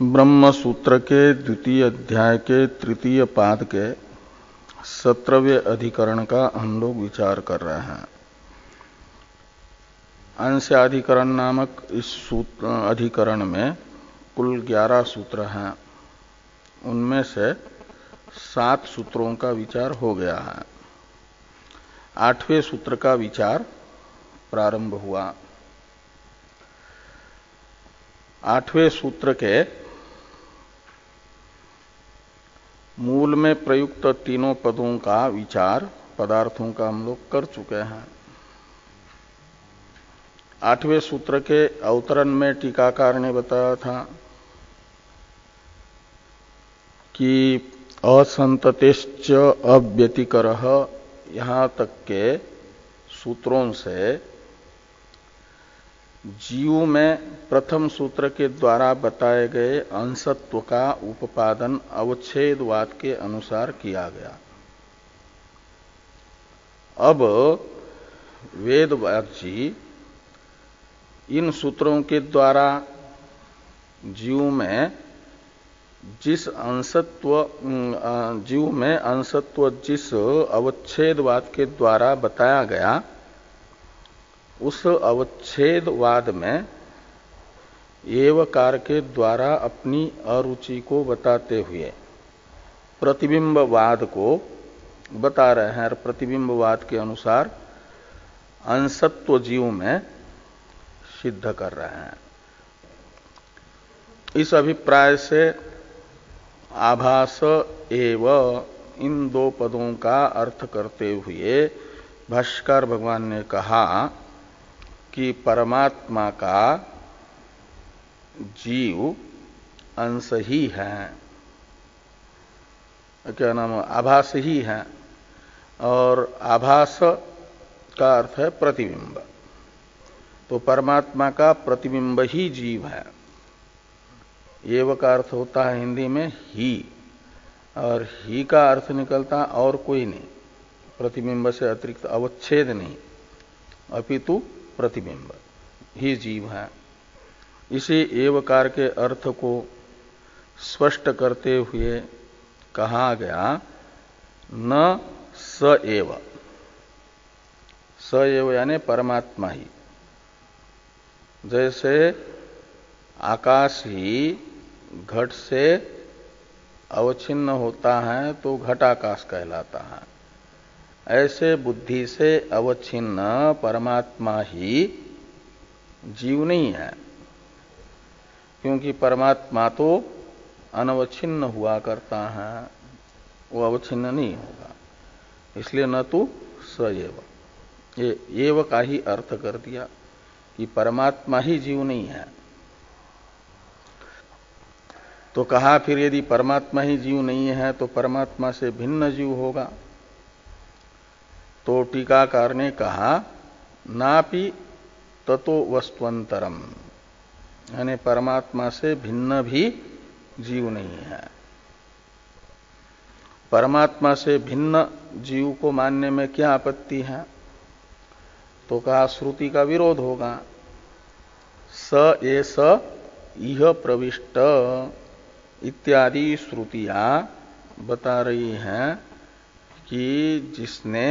ब्रह्म सूत्र के द्वितीय अध्याय के तृतीय पाद के 17वें अधिकरण का हम लोग विचार कर रहे हैं। अंशाधिकरण नामक इस अधिकरण में कुल 11 सूत्र हैं। उनमें से 7 सूत्रों का विचार हो गया है। 8वें सूत्र का विचार प्रारंभ हुआ। 8वें सूत्र के मूल में प्रयुक्त तीनों पदों का विचार पदार्थों का हम लोग कर चुके हैं। 8वें सूत्र के अवतरण में टीकाकार ने बताया था कि असंततेश्च अव्यतिकरः, यहाँ तक के सूत्रों से जीव में प्रथम सूत्र के द्वारा बताए गए अंशत्व का उपादान अवच्छेदवाद के अनुसार किया गया। अब वेदव्यास जी इन सूत्रों के द्वारा जीव में अंशत्व जिस अवच्छेदवाद के द्वारा बताया गया, उस अवच्छेदवाद में एवकार के द्वारा अपनी अरुचि को बताते हुए प्रतिबिंबवाद को बता रहे हैं और प्रतिबिंबवाद के अनुसार अंशत्व जीव में सिद्ध कर रहे हैं। इस अभिप्राय से आभास एव इन 2 पदों का अर्थ करते हुए भाष्यकार भगवान ने कहा कि परमात्मा का जीव अंश ही है, क्या नाम, आभास ही है, और आभास का अर्थ है प्रतिबिंब। तो परमात्मा का प्रतिबिंब ही जीव है। एव का अर्थ होता है हिंदी में ही, और ही का अर्थ निकलता और कोई नहीं, प्रतिबिंब से अतिरिक्त अवच्छेद नहीं, अपितु प्रतिबिंब ही जीव है। इसी एवकार के अर्थ को स्पष्ट करते हुए कहा गया न स एव, स एव यानी परमात्मा ही। जैसे आकाश ही घट से अवच्छिन्न होता है तो घटाकाश कहलाता है, ऐसे बुद्धि से अवच्छिन्न परमात्मा ही जीव नहीं है, क्योंकि परमात्मा तो अनवच्छिन्न हुआ करता है, वो अवच्छिन्न नहीं होगा। इसलिए न तो स एव, ये एव का ही अर्थ कर दिया कि परमात्मा ही जीव नहीं है। तो कहा फिर यदि परमात्मा ही जीव नहीं है तो परमात्मा से भिन्न जीव होगा। तो टीकाकार ने कहा नापि ततो वस्तुअंतरम, यानी परमात्मा से भिन्न भी जीव नहीं है। परमात्मा से भिन्न जीव को मानने में क्या आपत्ति है? तो कहा श्रुति का विरोध होगा। स एष इह प्रविष्ट इत्यादि श्रुतियां बता रही हैं कि जिसने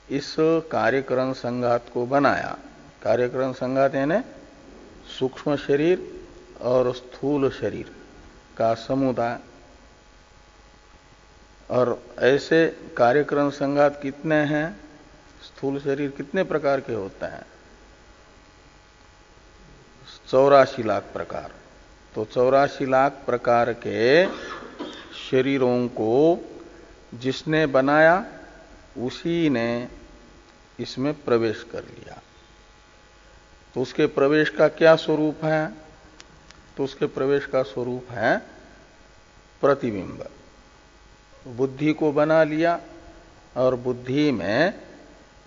इस कार्यकरण संघात को बनाया, कार्यकरण संघात यानी सूक्ष्म शरीर और स्थूल शरीर का समुदाय, और ऐसे कार्यकरण संघात कितने हैं? स्थूल शरीर कितने प्रकार के होते हैं? 84 लाख प्रकार। तो 84 लाख प्रकार के शरीरों को जिसने बनाया उसी ने इसमें प्रवेश कर लिया। तो उसके प्रवेश का क्या स्वरूप है? तो उसके प्रवेश का स्वरूप है प्रतिबिंब। बुद्धि को बना लिया और बुद्धि में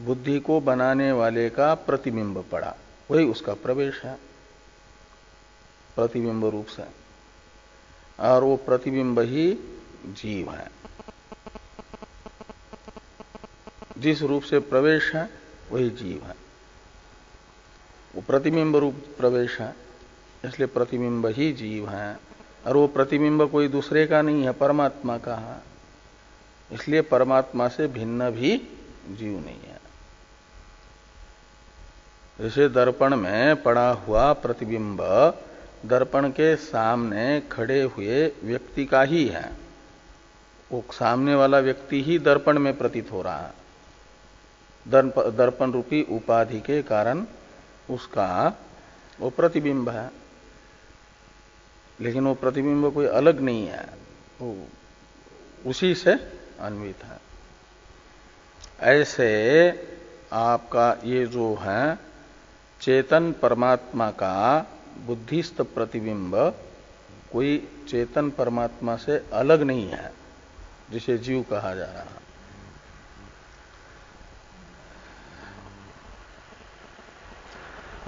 बुद्धि को बनाने वाले का प्रतिबिंब पड़ा, वही उसका प्रवेश है प्रतिबिंब रूप से, और वो प्रतिबिंब ही जीव है। जिस रूप से प्रवेश है वही जीव है, वो प्रतिबिंब रूप प्रवेश है। इसलिए प्रतिबिंब ही जीव है, और वो प्रतिबिंब कोई दूसरे का नहीं है, परमात्मा का है। इसलिए परमात्मा से भिन्न भी जीव नहीं है। जैसे दर्पण में पड़ा हुआ प्रतिबिंब दर्पण के सामने खड़े हुए व्यक्ति का ही है, वो सामने वाला व्यक्ति ही दर्पण में प्रतीत हो रहा है। दर्पण रूपी उपाधि के कारण उसका वो प्रतिबिंब है, लेकिन वो प्रतिबिंब कोई अलग नहीं है, वो उसी से अन्वित है। ऐसे आपका ये जो है चेतन परमात्मा का बुद्धिस्थ प्रतिबिंब कोई चेतन परमात्मा से अलग नहीं है, जिसे जीव कहा जा रहा है।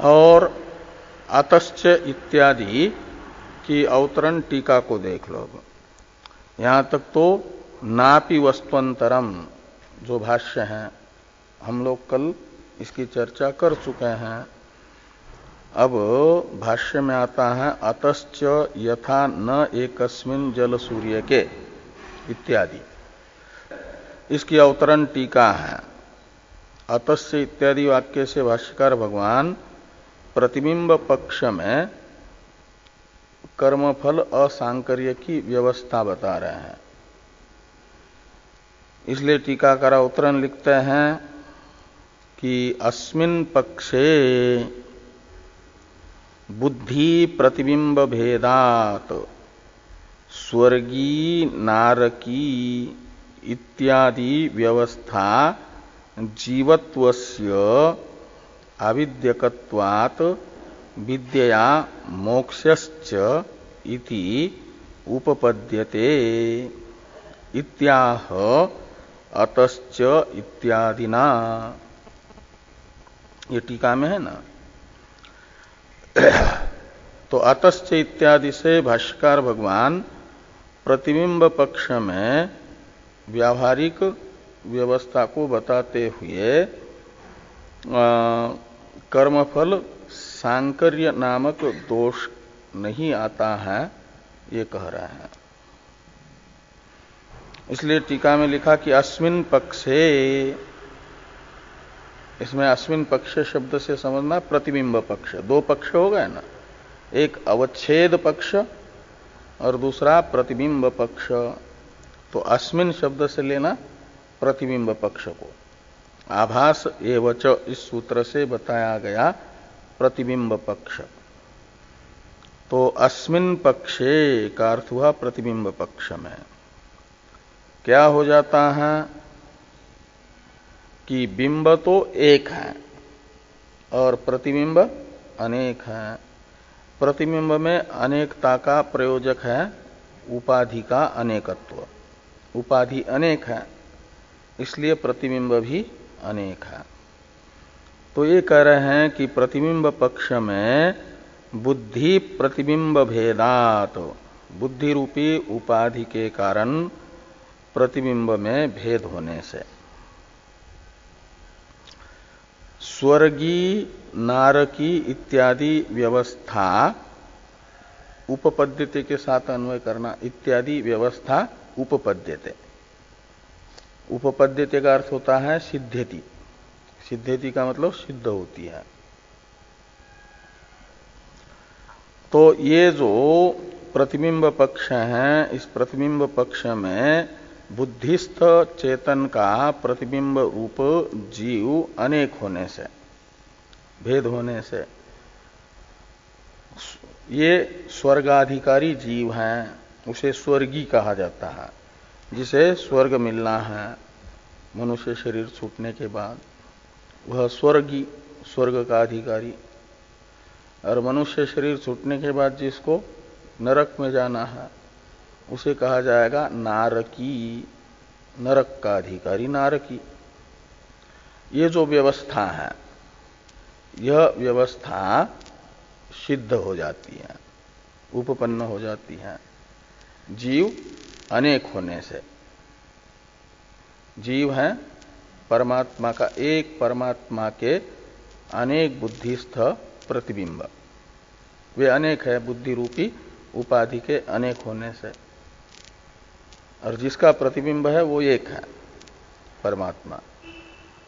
और अतश्च इत्यादि की अवतरण टीका को देख लो। यहां तक तो नापि वस्तुअंतरम जो भाष्य है, हम लोग कल इसकी चर्चा कर चुके हैं। अब भाष्य में आता है अतश्च यथा न एकस्मिन जल सूर्य के इत्यादि, इसकी अवतरण टीका है। अतश्च इत्यादि वाक्य से भाष्यकार भगवान प्रतिबिंब पक्ष में कर्मफल असांकर्य की व्यवस्था बता रहे हैं। इसलिए टीकाकार अवतरण लिखते हैं कि अस्मिन् पक्षे बुद्धि प्रतिबिंब भेदात स्वर्गी नारकी इत्यादि व्यवस्था जीवत्वस्य अविद्यकत्वात् विद्यया मोक्षश्च इति उपपद्यते इत्याह अतश्च इत्यादिना। ये टीका में है ना। तो अतश्च इत्यादि से भाष्यकार भगवान प्रतिबिंब पक्ष में व्यावहारिक व्यवस्था को बताते हुए कर्मफल सांकर्य नामक दोष नहीं आता है, ये कह रहे हैं। इसलिए टीका में लिखा कि अस्मिन् पक्षे, इसमें अस्मिन् पक्ष शब्द से समझना प्रतिबिंब पक्ष। दो पक्ष हो गए ना, एक अवच्छेद पक्ष और दूसरा प्रतिबिंब पक्ष। तो अस्मिन् शब्द से लेना प्रतिबिंब पक्ष को। आभास एवच इस सूत्र से बताया गया प्रतिबिंब पक्ष। तो अस्मिन् पक्षे का अर्थ हुआ प्रतिबिंब पक्ष में क्या हो जाता है कि बिंब तो एक है और प्रतिबिंब अनेक है। प्रतिबिंब में अनेकता का प्रयोजक है उपाधि का अनेकत्व। उपाधि अनेक है, इसलिए प्रतिबिंब भी अनेक है। तो ये कह रहे हैं कि प्रतिबिंब पक्ष में बुद्धि प्रतिबिंब भेदात, बुद्धि रूपी उपाधि के कारण प्रतिबिंब में भेद होने से स्वर्गी नारकी इत्यादि व्यवस्था, उपपद्यते के साथ अन्वय करना, इत्यादि व्यवस्था उपपद्यते। उपपद्यते का अर्थ होता है सिद्ध्यति। सिद्ध्यति का मतलब सिद्ध होती है। तो ये जो प्रतिबिंब पक्ष है, इस प्रतिबिंब पक्ष में बुद्धिस्थ चेतन का प्रतिबिंब रूप जीव अनेक होने से, भेद होने से, ये स्वर्गाधिकारी जीव हैं, उसे स्वर्गी कहा जाता है। जिसे स्वर्ग मिलना है मनुष्य शरीर छूटने के बाद, वह स्वर्गी, स्वर्ग का अधिकारी। और मनुष्य शरीर छूटने के बाद जिसको नरक में जाना है उसे कहा जाएगा नारकी, नरक का अधिकारी नारकी। ये जो व्यवस्था है, यह व्यवस्था सिद्ध हो जाती है, उपपन्न हो जाती है जीव अनेक होने से। जीव है परमात्मा का, एक परमात्मा के अनेक बुद्धिस्थ प्रतिबिंब। वे अनेक है बुद्धि रूपी उपाधि के अनेक होने से, और जिसका प्रतिबिंब है वो एक है परमात्मा।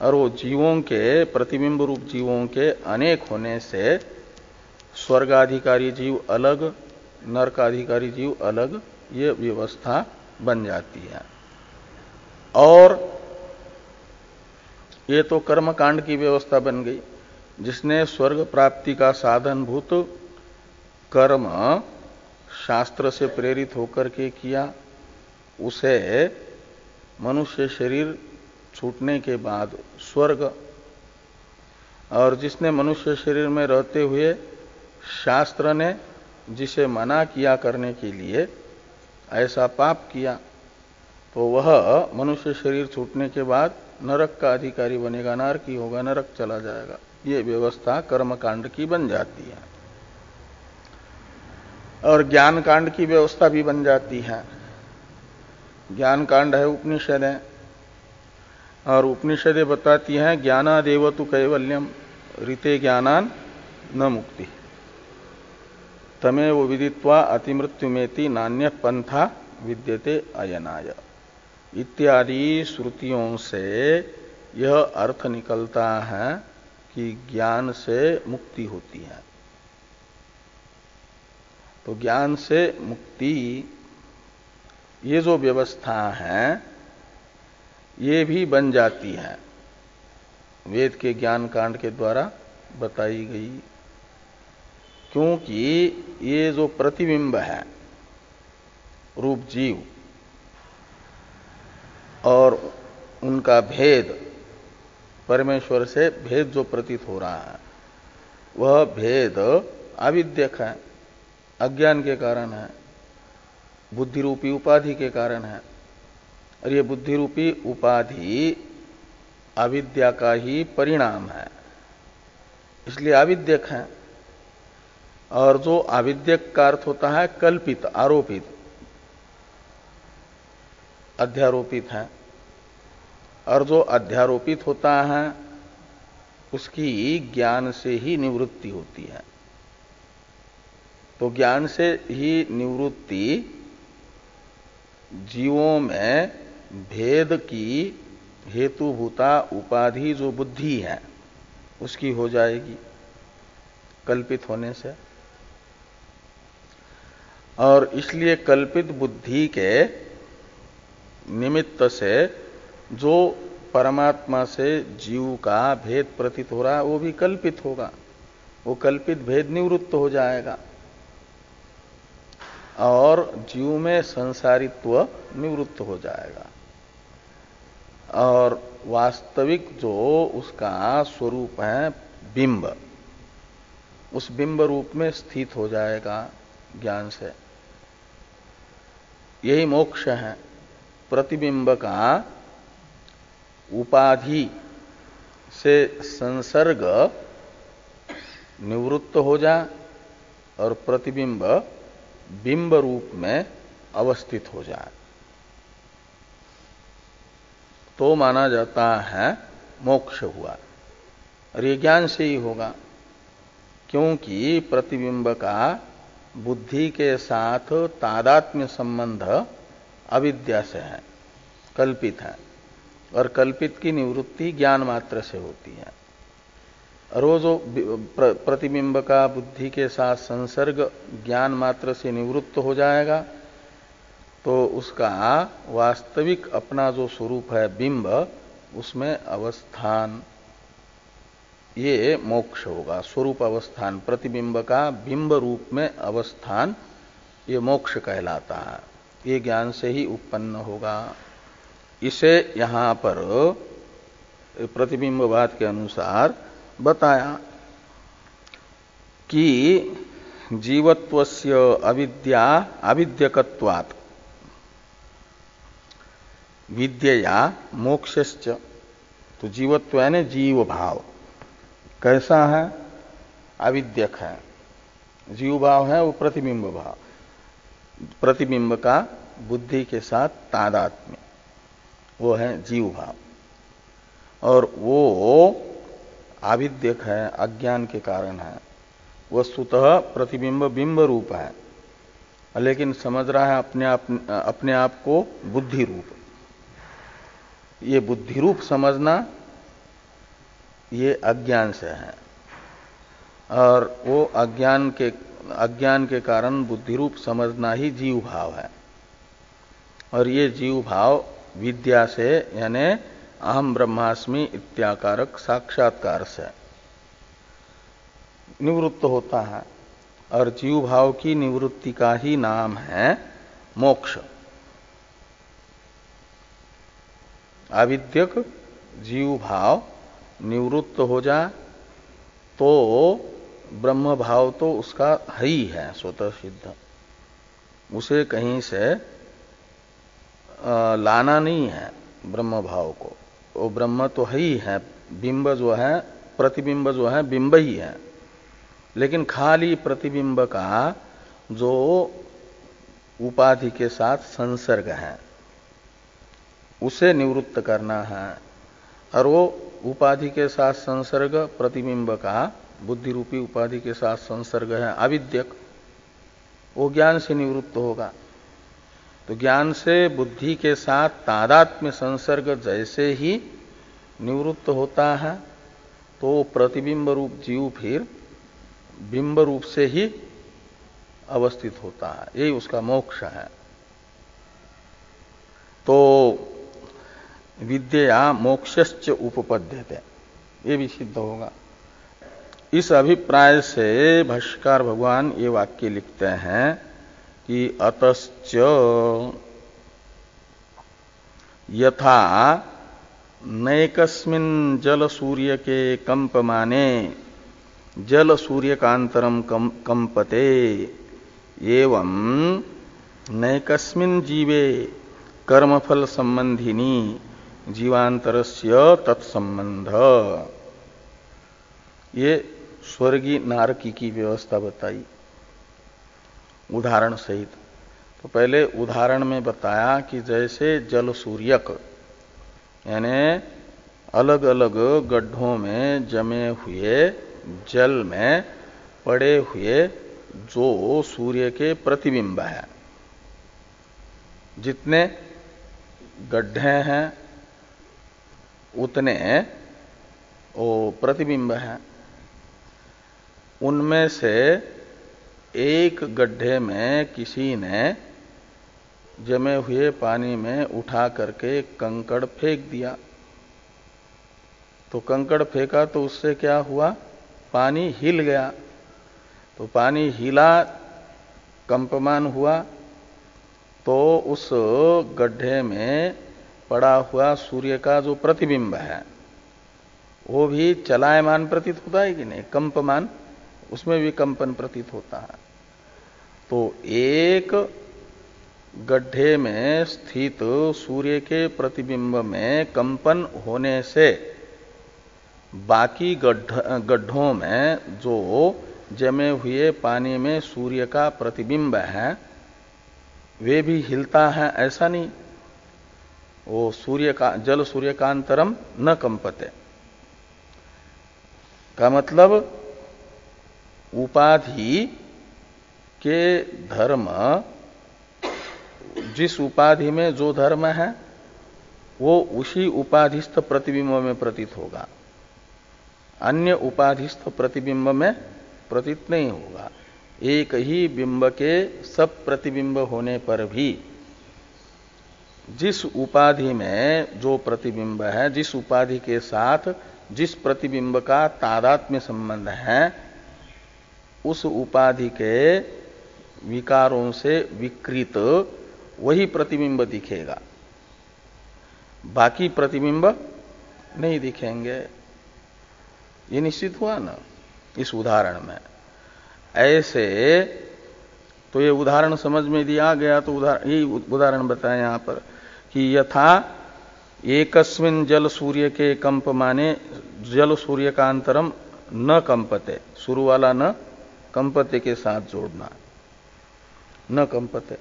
और वो जीवों के प्रतिबिंब रूप जीवों के अनेक होने से स्वर्गाधिकारी जीव अलग, नरकाधिकारी जीव अलग, ये व्यवस्था बन जाती है। और ये तो कर्म कांड की व्यवस्था बन गई। जिसने स्वर्ग प्राप्ति का साधनभूत कर्म शास्त्र से प्रेरित होकर के किया, उसे मनुष्य शरीर छूटने के बाद स्वर्ग, और जिसने मनुष्य शरीर में रहते हुए शास्त्र ने जिसे मना किया करने के लिए ऐसा पाप किया, तो वह मनुष्य शरीर छूटने के बाद नरक का अधिकारी बनेगा, नरकी होगा, नरक चला जाएगा। ये व्यवस्था कर्म कांड की बन जाती है। और ज्ञान कांड की व्यवस्था भी बन जाती है। ज्ञान कांड है उपनिषदें, और उपनिषदें बताती हैं ज्ञानादेव तु कैवल्यम ऋते ज्ञानान न मुक्ति तमेव विदित्वा अतिमृत्युमेति नान्य पंथा विद्यते अयनाय इत्यादि श्रुतियों से यह अर्थ निकलता है कि ज्ञान से मुक्ति होती है। तो ज्ञान से मुक्ति, ये जो व्यवस्था है ये भी बन जाती है, वेद के ज्ञान कांड के द्वारा बताई गई। क्योंकि ये जो प्रतिबिंब है रूप जीव और उनका भेद, परमेश्वर से भेद जो प्रतीत हो रहा है, वह भेद अविद्यक है, अज्ञान के कारण है, बुद्धि रूपी उपाधि के कारण है। और ये बुद्धि रूपी उपाधि अविद्या का ही परिणाम है, इसलिए अविद्यक है। और जो अविद्यक का अर्थ होता है कल्पित, आरोपित, अध्यारोपित है। और जो अध्यारोपित होता है उसकी ज्ञान से ही निवृत्ति होती है। तो ज्ञान से ही निवृत्ति जीवों में भेद की हेतुभूता उपाधि जो बुद्धि है उसकी हो जाएगी कल्पित होने से। और इसलिए कल्पित बुद्धि के निमित्त से जो परमात्मा से जीव का भेद प्रतीत हो रहा है वो भी कल्पित होगा, वो कल्पित भेद निवृत्त हो जाएगा और जीव में संसारित्व निवृत्त हो जाएगा। और वास्तविक जो उसका स्वरूप है बिंब, उस बिंब रूप में स्थित हो जाएगा ज्ञान से। यही मोक्ष है। प्रतिबिंब का उपाधि से संसर्ग निवृत्त हो जाए और प्रतिबिंब बिंब रूप में अवस्थित हो जाए तो माना जाता है मोक्ष हुआ। और ये ज्ञान से ही होगा, क्योंकि प्रतिबिंब का बुद्धि के साथ तादात्म्य संबंध अविद्या से है, कल्पित है। और कल्पित की निवृत्ति ज्ञान मात्र से होती है। और वो जो प्रतिबिंब का बुद्धि के साथ संसर्ग ज्ञान मात्र से निवृत्त हो जाएगा तो उसका वास्तविक अपना जो स्वरूप है बिंब, उसमें अवस्थान, ये मोक्ष होगा। स्वरूप अवस्थान, प्रतिबिंब का बिंब रूप में अवस्थान, ये मोक्ष कहलाता है। ये ज्ञान से ही उत्पन्न होगा। इसे यहां पर प्रतिबिंबवाद के अनुसार बताया कि जीवत्वस्य अविद्या अविद्यकत्वात् विद्यया मोक्षश्च। तो जीवत्व यानी जीव भाव कैसा है? अविद्यक है। जीव भाव है वो प्रतिबिंब भाव, प्रतिबिंब का बुद्धि के साथ तादात्म्य, वो है जीव भाव। और वो अविद्यक है, अज्ञान के कारण है। वस्तुतः प्रतिबिंब बिंब रूप है, लेकिन समझ रहा है अपने आप को बुद्धि रूप। ये बुद्धि रूप समझना ये अज्ञान से है, और वो अज्ञान के कारण बुद्धि रूप समझना ही जीव भाव है। और ये जीव भाव विद्या से, यानी अहम ब्रह्मास्मि इत्याकारक साक्षात्कार से निवृत्त होता है। और जीव भाव की निवृत्ति का ही नाम है मोक्ष। आविद्यक जीव भाव निवृत्त हो जाए तो ब्रह्म भाव तो उसका है ही है, स्वतः सिद्ध। उसे कहीं से लाना नहीं है ब्रह्म भाव को। वो ब्रह्म तो है ही है, बिंब जो है, प्रतिबिंब जो है बिंब ही है। लेकिन खाली प्रतिबिंब का जो उपाधि के साथ संसर्ग है उसे निवृत्त करना है। और वो उपाधि के साथ संसर्ग प्रतिबिंब का, बुद्धि रूपी उपाधि के साथ संसर्ग है अविद्यक, वो ज्ञान से निवृत्त होगा। तो ज्ञान से बुद्धि के साथ तादात्म्य संसर्ग जैसे ही निवृत्त होता है तो प्रतिबिंब रूप जीव फिर बिंब रूप से ही अवस्थित होता है। यही उसका मोक्ष है। तो विद्या मोक्षश्च उपपद्यते, ये भी सिद्ध होगा। इस अभिप्राय से भाष्यकार भगवान ये वाक्य लिखते हैं कि अतश्च यथा नैकस्मिन् जल सूर्य के कंपमाने जल सूर्यकांतरम कंपते एवं नैकस्मिन् जीवे कर्मफल संबंधिनी जीवांतरस्य तत्संबंध। ये स्वर्गीय नारकी की व्यवस्था बताई उदाहरण सहित। तो पहले उदाहरण में बताया कि जैसे जल सूर्यक, यानी अलग अलग गड्ढों में जमे हुए जल में पड़े हुए जो सूर्य के प्रतिबिंब है, जितने गड्ढे हैं उतने वो प्रतिबिंब हैं। उनमें से एक गड्ढे में किसी ने जमे हुए पानी में उठा करके कंकड़ फेंक दिया। तो कंकड़ फेंका तो उससे क्या हुआ, पानी हिल गया। तो पानी हिला, कंपमान हुआ, तो उस गड्ढे में पड़ा हुआ सूर्य का जो प्रतिबिंब है वो भी चलायमान प्रतीत होता है कि नहीं, कंपमान, उसमें भी कंपन प्रतीत होता है। तो एक गड्ढे में स्थित सूर्य के प्रतिबिंब में कंपन होने से बाकी गड्ढों में जो जमे हुए पानी में सूर्य का प्रतिबिंब है वे भी हिलता है, ऐसा नहीं। वो जल सूर्यकांतरम न कंपते का मतलब उपाधि के धर्म, जिस उपाधि में जो धर्म है वो उसी उपाधिस्थ प्रतिबिंब में प्रतीत होगा, अन्य उपाधिस्थ प्रतिबिंब में प्रतीत नहीं होगा। एक ही बिंब के सब प्रतिबिंब होने पर भी जिस उपाधि में जो प्रतिबिंब है, जिस उपाधि के साथ जिस प्रतिबिंब का तादात्म्य संबंध है, उस उपाधि के विकारों से विकृत वही प्रतिबिंब दिखेगा, बाकी प्रतिबिंब नहीं दिखेंगे। ये निश्चित हुआ ना इस उदाहरण में। ऐसे तो ये उदाहरण समझ में दिया गया, तो यही उदाहरण बताया यहां पर कि यथा एकस्मिन् जल सूर्य के कंपमाने जल सूर्यकांतरम न कंपते, शुरू वाला न कंपते के साथ जोड़ना, न कंपते,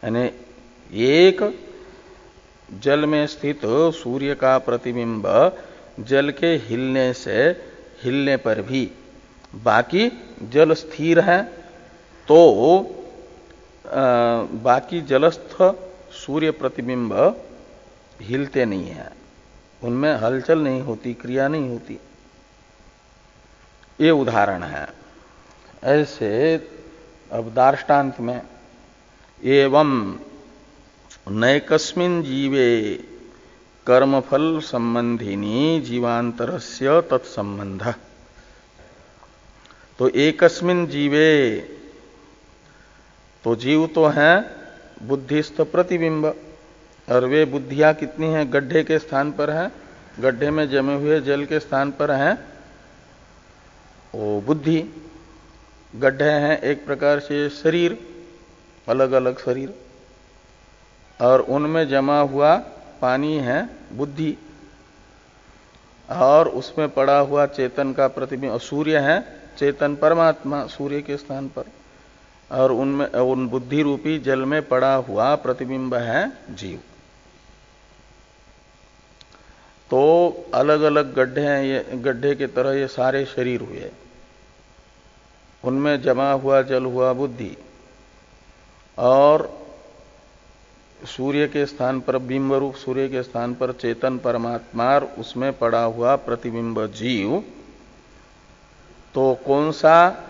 यानी एक जल में स्थित सूर्य का प्रतिबिंब जल के हिलने पर भी बाकी जल स्थिर है, तो बाकी जलस्थ सूर्य प्रतिबिंब हिलते नहीं है, उनमें हलचल नहीं होती, क्रिया नहीं होती। ये उदाहरण है। ऐसे अब दार्ष्टान्त में एवं नैकस्मिन् जीवे कर्मफल संबंधिनी जीवांतरस्य तत्संबंध। तो एकस्मिन् जीवे, तो जीव तो है बुद्धिस्थ प्रतिबिंब, और वे बुद्धियां कितनी हैं? गड्ढे के स्थान पर है, गड्ढे में जमे हुए जल के स्थान पर है वो बुद्धि। गड्ढे हैं एक प्रकार से शरीर, अलग अलग शरीर, और उनमें जमा हुआ पानी है बुद्धि, और उसमें पड़ा हुआ चेतन का प्रतिबिंब सूर्य है, चेतन परमात्मा सूर्य के स्थान पर, और उनमें उन बुद्धि रूपी जल में पड़ा हुआ प्रतिबिंब है जीव। तो अलग अलग गड्ढे हैं, ये गड्ढे की तरह ये सारे शरीर हुए, उनमें जमा हुआ जल हुआ बुद्धि, और सूर्य के स्थान पर बिंब रूप सूर्य के स्थान पर चेतन परमात्मा, उसमें पड़ा हुआ प्रतिबिंब जीव। तो कौन सा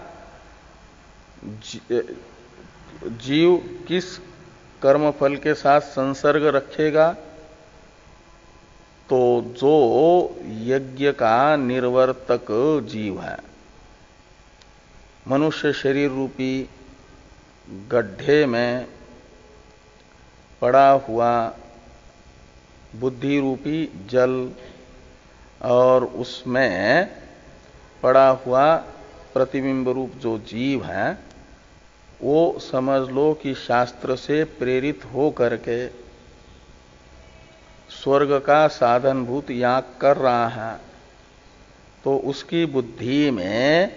जीव किस कर्मफल के साथ संसर्ग रखेगा? तो जो यज्ञ का निर्वर्तक जीव है, मनुष्य शरीर रूपी गड्ढे में पड़ा हुआ बुद्धि रूपी जल, और उसमें पड़ा हुआ प्रतिबिंब रूप जो जीव है, वो समझ लो कि शास्त्र से प्रेरित हो करके स्वर्ग का साधनभूत याग कर रहा है। तो उसकी बुद्धि में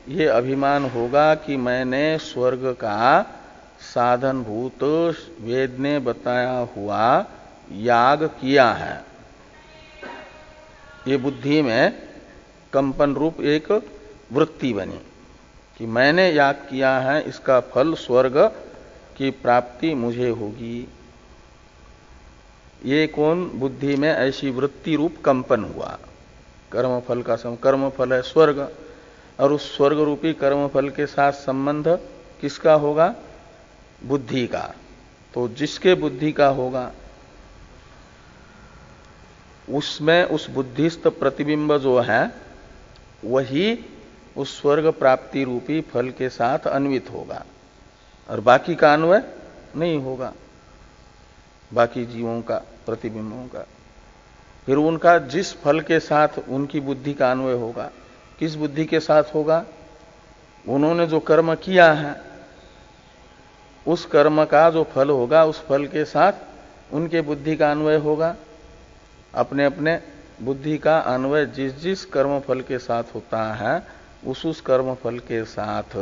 ये अभिमान होगा कि मैंने स्वर्ग का साधनभूत वेद ने बताया हुआ याग किया है। ये बुद्धि में कंपन रूप एक वृत्ति बनी कि मैंने याग किया है, इसका फल स्वर्ग की प्राप्ति मुझे होगी। ये कौन बुद्धि में ऐसी वृत्ति रूप कंपन हुआ? कर्मफल का कर्मफल है स्वर्ग, और उस स्वर्ग रूपी कर्मफल के साथ संबंध किसका होगा? बुद्धि का। तो जिसके बुद्धि का होगा उसमें उस बुद्धिस्थ प्रतिबिंब जो है वही उस स्वर्ग प्राप्ति रूपी फल के साथ अन्वित होगा, और बाकी का अन्वय नहीं होगा, बाकी जीवों का प्रतिबिंबों का। फिर उनका जिस फल के साथ उनकी बुद्धि का अन्वय होगा, किस बुद्धि के साथ होगा? उन्होंने जो कर्म किया है उस कर्म का जो फल होगा, उस फल के साथ उनके बुद्धि का अन्वय होगा। अपने अपने बुद्धि का अन्वय जिस जिस कर्म फल के साथ होता है, उस कर्म फल के साथ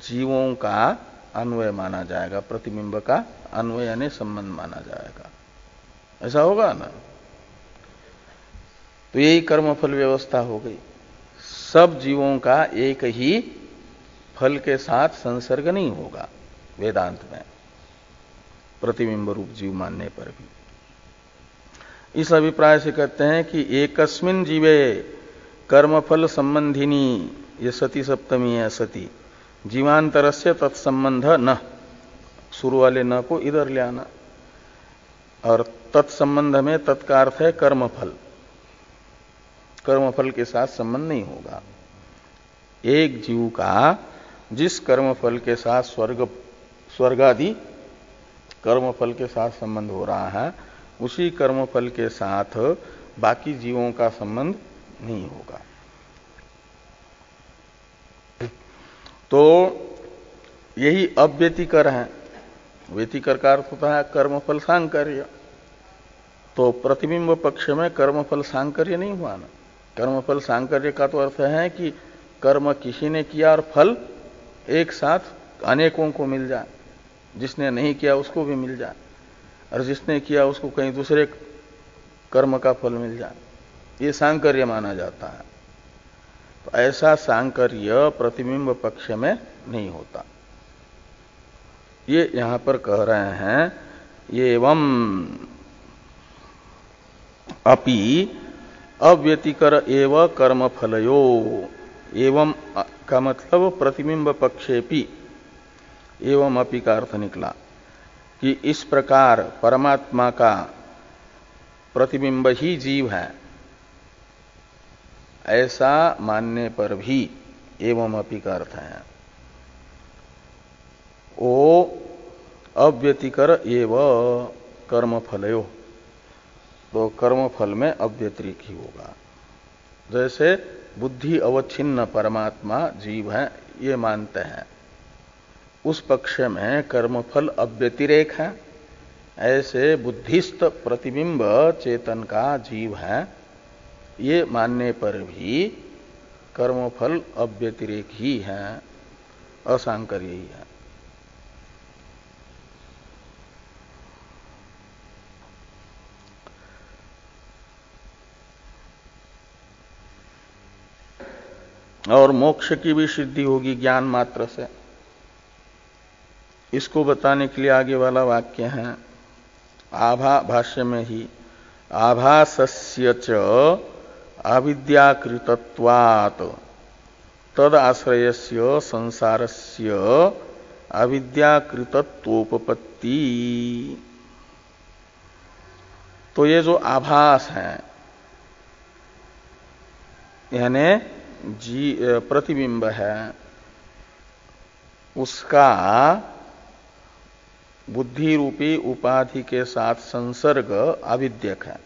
जीवों का अन्वय माना जाएगा, प्रतिबिंब का अन्वय यानी संबंध माना जाएगा। ऐसा होगा ना? तो यही कर्मफल व्यवस्था हो गई। सब जीवों का एक ही फल के साथ संसर्ग नहीं होगा वेदांत में, प्रतिबिंब रूप जीव मानने पर भी। इस अभिप्राय से कहते हैं कि एकस्मिन् जीवे कर्मफल संबंधिनी, ये सती सप्तमी है सती, जीवांतरस्य तत्संबंध न, शुरू वाले न को इधर ले आना, और तत्संबंध में तत्का अर्थ है कर्मफल, कर्मफल के साथ संबंध नहीं होगा। एक जीव का जिस कर्मफल के साथ स्वर्गादि कर्मफल के साथ संबंध हो रहा है, उसी कर्मफल के साथ बाकी जीवों का संबंध नहीं होगा। तो यही अव्यतिकर है। व्यतिकर का अर्थ होता है कर्मफल सांकर्य। तो प्रतिबिंब पक्ष में कर्मफल सांकर्य नहीं हुआ ना। कर्मफल सांकर्य का तो अर्थ है कि कर्म किसी ने किया और फल एक साथ अनेकों को मिल जाए, जिसने नहीं किया उसको भी मिल जाए, और जिसने किया उसको कहीं दूसरे कर्म का फल मिल जाए, ये सांकर्य माना जाता है। ऐसा सांकर्य प्रतिबिंब पक्ष में नहीं होता। ये यहां पर कह रहे हैं एवं अपि अव्यतिकर एव कर्मफलयो। एवं का मतलब प्रतिबिंब पक्षेपि, एवं अपि का अर्थ निकला कि इस प्रकार परमात्मा का प्रतिबिंब ही जीव है, ऐसा मानने पर भी एवं अपि का अर्थ है ओ अव्यतिकर एव कर्मफलयो, तो कर्मफल में अव्यतिरिक ही होगा। जैसे बुद्धि अवच्छिन्न परमात्मा जीव है ये मानते हैं, उस पक्ष में कर्मफल अव्यतिरेक है, ऐसे बुद्धिस्त प्रतिबिंब चेतन का जीव है ये मानने पर भी कर्मफल अव्यतिरेक ही है, असांकर्य ही है। और मोक्ष की भी सिद्धि होगी ज्ञान मात्र से। इसको बताने के लिए आगे वाला वाक्य है आभा, भाष्य में ही आभासस्य च अविद्याकृतत्वात् तद आश्रयस्य संसारस्य अविद्याकृतत्वोपपत्ति। तो ये जो आभास है यानी प्रतिबिंब है, उसका बुद्धि रूपी उपाधि के साथ संसर्ग अविद्यक है।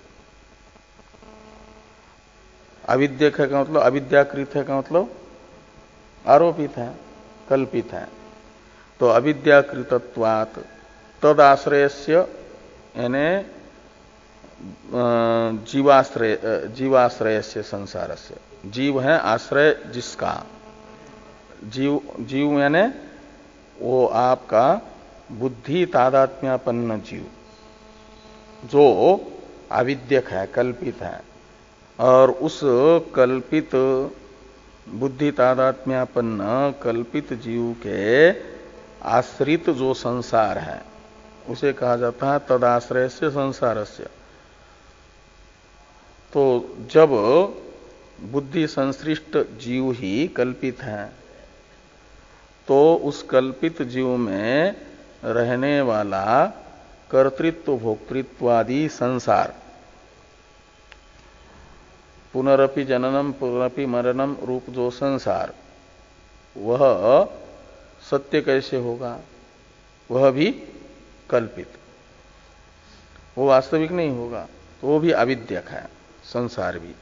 अविद्यक है का मतलब अविद्याकृत है का मतलब आरोपित है, कल्पित है। तो अविद्याकृतत्वात् तद आश्रयस्य यानी जीवाश्रयस्य संसारस्य, जीव है आश्रय जिसका, जीव यानी वो आपका बुद्धि तादात्म्यापन्न जीव जो अविद्यक है, कल्पित है, और उस कल्पित बुद्धि तादात्म्यापन्न कल्पित जीव के आश्रित जो संसार है उसे कहा जाता है तदाश्रय से संसारस्य। तो जब बुद्धि संश्लिष्ट जीव ही कल्पित है तो उस कल्पित जीव में रहने वाला कर्तृत्व भोक्तृत्वादि संसार, पुनरपि जननम पुनरपि मरणम रूप जो संसार, वह सत्य कैसे होगा? वह भी कल्पित, वो वास्तविक नहीं होगा, तो वो भी अविद्यक है संसार भी।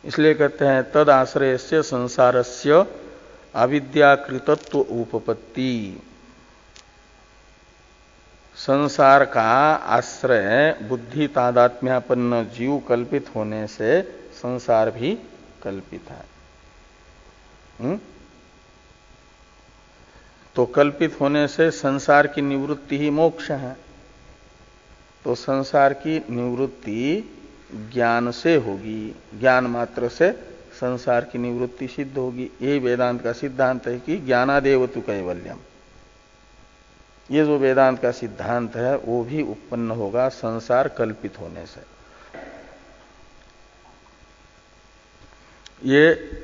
इसलिए कहते हैं तद आश्रय से संसारस्य अविद्याकृतत्व उपपत्ति। संसार का आश्रय बुद्धि तादात्म्यापन्न जीव कल्पित होने से संसार भी कल्पित है। तो कल्पित होने से संसार की निवृत्ति ही मोक्ष है। तो संसार की निवृत्ति ज्ञान से होगी, ज्ञान मात्र से संसार की निवृत्ति सिद्ध होगी। ये वेदांत का सिद्धांत है कि ज्ञानादेव तु कैवल्यम। ये जो वेदांत का सिद्धांत है वो भी उत्पन्न होगा संसार कल्पित होने से। ये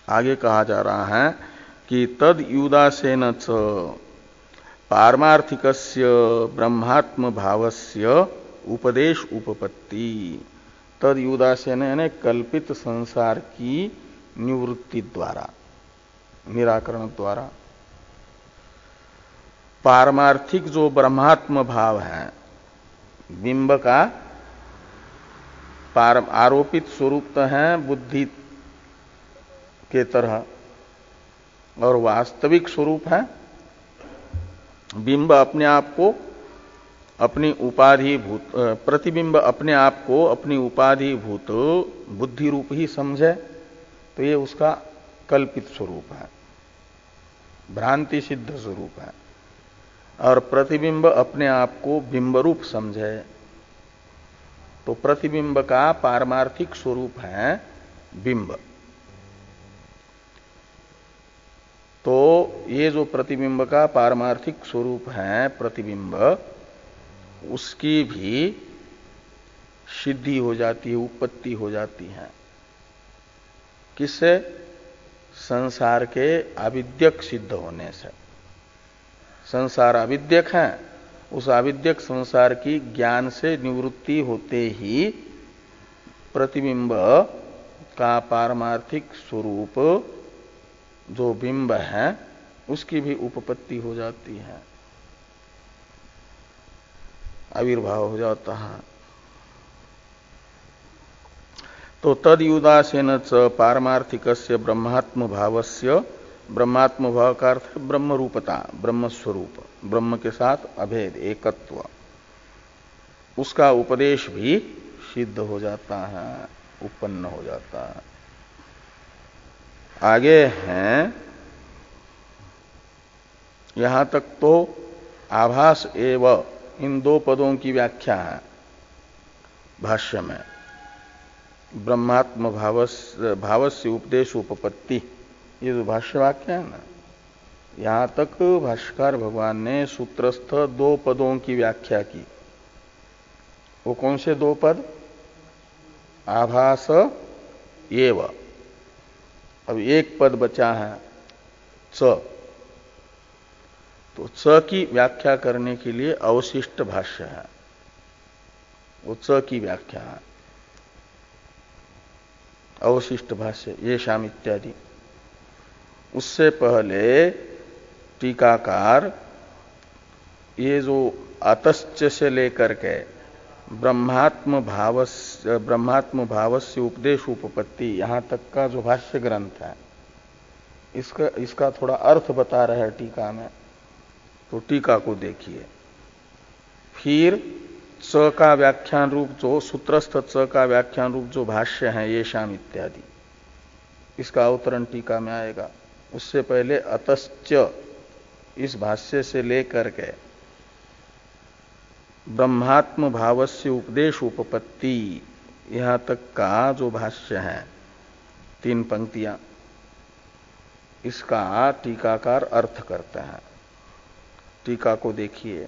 आगे कहा जा रहा है कि तद युदासेन च पारमार्थिकस्य ब्रह्मात्म भावस्य उपदेश उपपत्ति। तद युदासेन यानी कल्पित संसार की निवृत्ति द्वारा, निराकरण द्वारा, पारमार्थिक जो ब्रह्मात्म भाव है, बिंब का आरोपित स्वरूप तो है बुद्धि के तरह, और वास्तविक स्वरूप है बिंब अपने आप को अपनी उपाधि भूत, प्रतिबिंब अपने आप को अपनी उपाधि भूत बुद्धि रूप ही समझे तो ये उसका कल्पित स्वरूप है, भ्रांति सिद्ध स्वरूप है। और प्रतिबिंब अपने आप को बिंब रूप समझे तो प्रतिबिंब का पारमार्थिक स्वरूप है बिंब। तो ये जो प्रतिबिंब का पारमार्थिक स्वरूप है प्रतिबिंब, उसकी भी सिद्धि हो जाती है, उत्पत्ति हो जाती है। किससे? संसार के आविद्यक सिद्ध होने से। संसार आविद्यक है, उस आविद्यक संसार की ज्ञान से निवृत्ति होते ही प्रतिबिंब का पारमार्थिक स्वरूप जो बिंब है उसकी भी उपपत्ति हो जाती है, आविर्भाव हो जाता है। तो तदयुदासेन च पारमार्थिकस्य ब्रह्मात्म भावस्य, ब्रह्मात्म भाव का अर्थ ब्रह्म रूपता, ब्रह्म स्वरूप, ब्रह्म के साथ अभेद एकत्व, उसका उपदेश भी सिद्ध हो जाता है, उत्पन्न हो जाता है। आगे हैं, यहां तक तो आभास एव इन दो पदों की व्याख्या है भाष्य में। ब्रह्मात्म भावस्य उपदेश उपपत्ति, ये जो भाष्य वाक्य है ना, यहां तक भाष्यकार भगवान ने सूत्रस्थ दो पदों की व्याख्या की। वो कौन से दो पद? आभास एव। अब एक पद बचा है च, तो च की व्याख्या करने के लिए अवशिष्ट भाष्य है, वो च की व्याख्या है, अवशिष्ट भाष्य ये शाम इत्यादि। उससे पहले टीकाकार ये जो अतश्च से लेकर के ब्रह्मात्म भावस्य उपदेश उपपत्ति यहां तक का जो भाष्य ग्रंथ है, इसका थोड़ा अर्थ बता रहे हैं टीका में। तो टीका को देखिए। फिर च का व्याख्यान रूप जो सूत्रस्थ च का व्याख्यान रूप जो भाष्य है ये शाम इत्यादि, इसका अवतरण टीका में आएगा। उससे पहले अतश्च इस भाष्य से लेकर के ब्रह्मात्म भावस्य उपदेश उपपत्ति यहां तक का जो भाष्य है, 3 पंक्तियां, इसका टीकाकार अर्थ करते हैं। टीका को देखिए।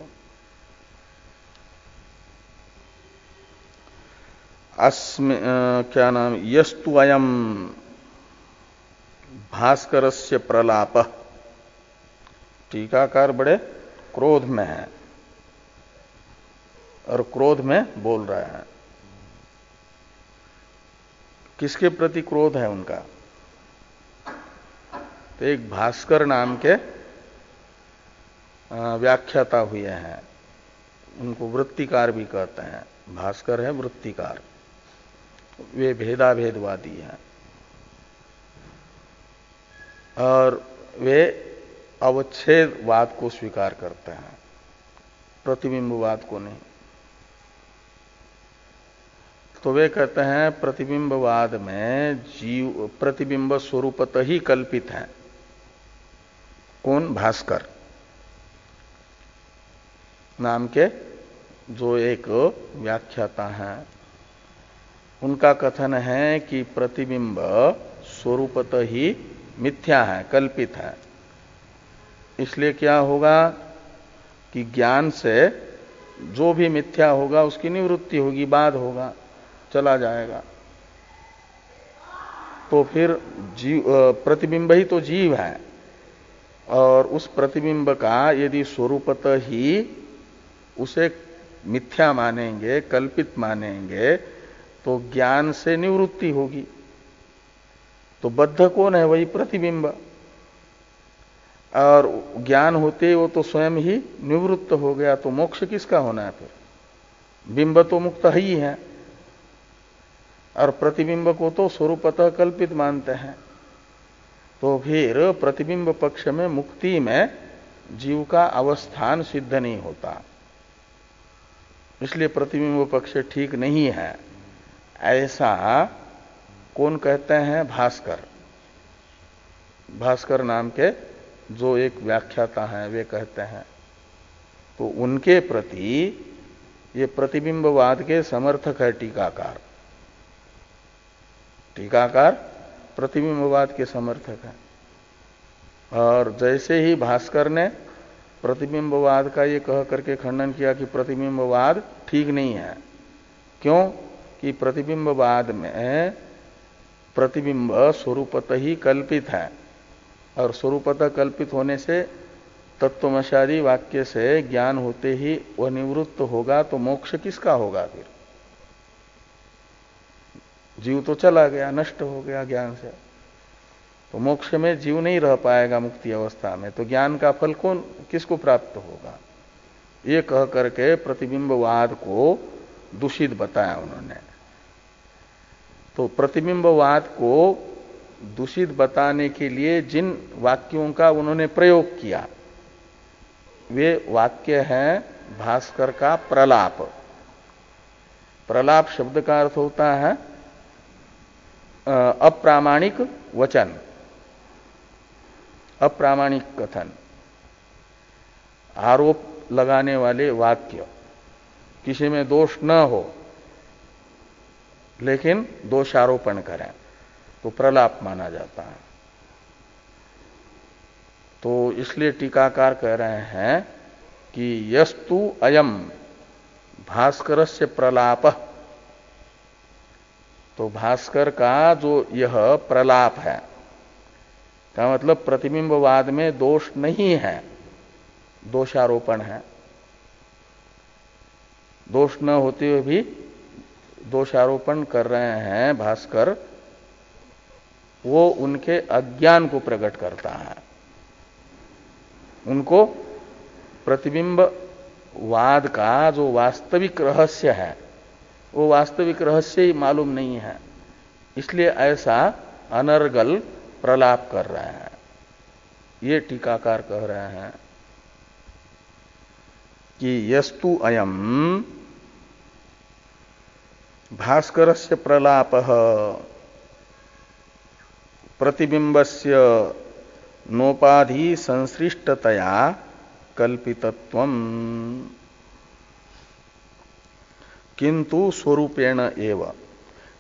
क्या नाम? यस्तु अयम भास्करस्य प्रलाप। टीकाकार बड़े क्रोध में है और क्रोध में बोल रहे हैं। किसके प्रति क्रोध है उनका? तो एक भास्कर नाम के व्याख्याता हुए हैं, उनको वृत्तिकार भी कहते हैं। भास्कर है वृत्तिकार, वे भेदाभेदवादी हैं और वे अवच्छेदवाद को स्वीकार करते हैं, प्रतिबिंबवाद को नहीं। तो वे कहते हैं प्रतिबिंबवाद में जीव प्रतिबिंब स्वरूपतः ही कल्पित है। कौन? भास्कर नाम के जो एक व्याख्याता हैं, उनका कथन है कि प्रतिबिंब स्वरूपतः ही मिथ्या है, कल्पित है। इसलिए क्या होगा कि ज्ञान से जो भी मिथ्या होगा उसकी निवृत्ति होगी, बाद होगा, चला जाएगा। तो फिर जीव प्रतिबिंब ही तो जीव है, और उस प्रतिबिंब का यदि स्वरूपतः ही उसे मिथ्या मानेंगे, कल्पित मानेंगे, तो ज्ञान से निवृत्ति होगी। तो बद्ध कौन है? वही प्रतिबिंब। और ज्ञान होते वो तो स्वयं ही निवृत्त हो गया, तो मोक्ष किसका होना है फिर? बिंब तो मुक्त ही है, और प्रतिबिंब को तो स्वरूपतः कल्पित मानते हैं। तो फिर प्रतिबिंब पक्ष में मुक्ति में जीव का अवस्थान सिद्ध नहीं होता, इसलिए प्रतिबिंब पक्ष ठीक नहीं है, ऐसा कौन कहते हैं? भास्कर। भास्कर नाम के जो एक व्याख्याता हैं वे कहते हैं। तो उनके प्रति ये प्रतिबिंबवाद के समर्थक है टीकाकार। टीकाकार प्रतिबिंबवाद के समर्थक है। और जैसे ही भास्कर ने प्रतिबिंबवाद का ये कह करके खंडन किया कि प्रतिबिंबवाद ठीक नहीं है, क्यों कि प्रतिबिंबवाद में प्रतिबिंब स्वरूपतः ही कल्पित है, और स्वरूपतः कल्पित होने से तत्वमशादी वाक्य से ज्ञान होते ही वह निवृत्त होगा, तो मोक्ष किसका होगा फिर? जीव तो चला गया, नष्ट हो गया ज्ञान से, तो मोक्ष में जीव नहीं रह पाएगा मुक्ति अवस्था में, तो ज्ञान का फल कौन किसको प्राप्त होगा? ये कह करके प्रतिबिंबवाद को दूषित बताया उन्होंने। तो प्रतिबिंबवाद को दूषित बताने के लिए जिन वाक्यों का उन्होंने प्रयोग किया वे वाक्य हैं भास्कर का प्रलाप। प्रलाप शब्द का अर्थ होता है अप्रामाणिक वचन, अप्रामाणिक कथन, आरोप लगाने वाले वाक्य, किसी में दोष न हो लेकिन दोषारोपण करें तो प्रलाप माना जाता है। तो इसलिए टीकाकार कह रहे हैं कि यस्तु अयम भास्करस्य प्रलाप, तो भास्कर का जो यह प्रलाप है का मतलब प्रतिबिंबवाद में दोष नहीं है, दोषारोपण है। दोष न होते हुए भी दोषारोपण कर रहे हैं भास्कर, वो उनके अज्ञान को प्रकट करता है। उनको प्रतिबिंबवाद का जो वास्तविक रहस्य है वो वास्तविक रहस्य ही मालूम नहीं है, इसलिए ऐसा अनर्गल प्रलाप कर रहे हैं। ये टीकाकार कह रहे हैं कि यस्तु अयम भास्करस्य प्रलापः प्रतिबिंबस्य नोपाधि संसृष्टतया कल्पितत्वम् किंतु स्वरूपेण एव।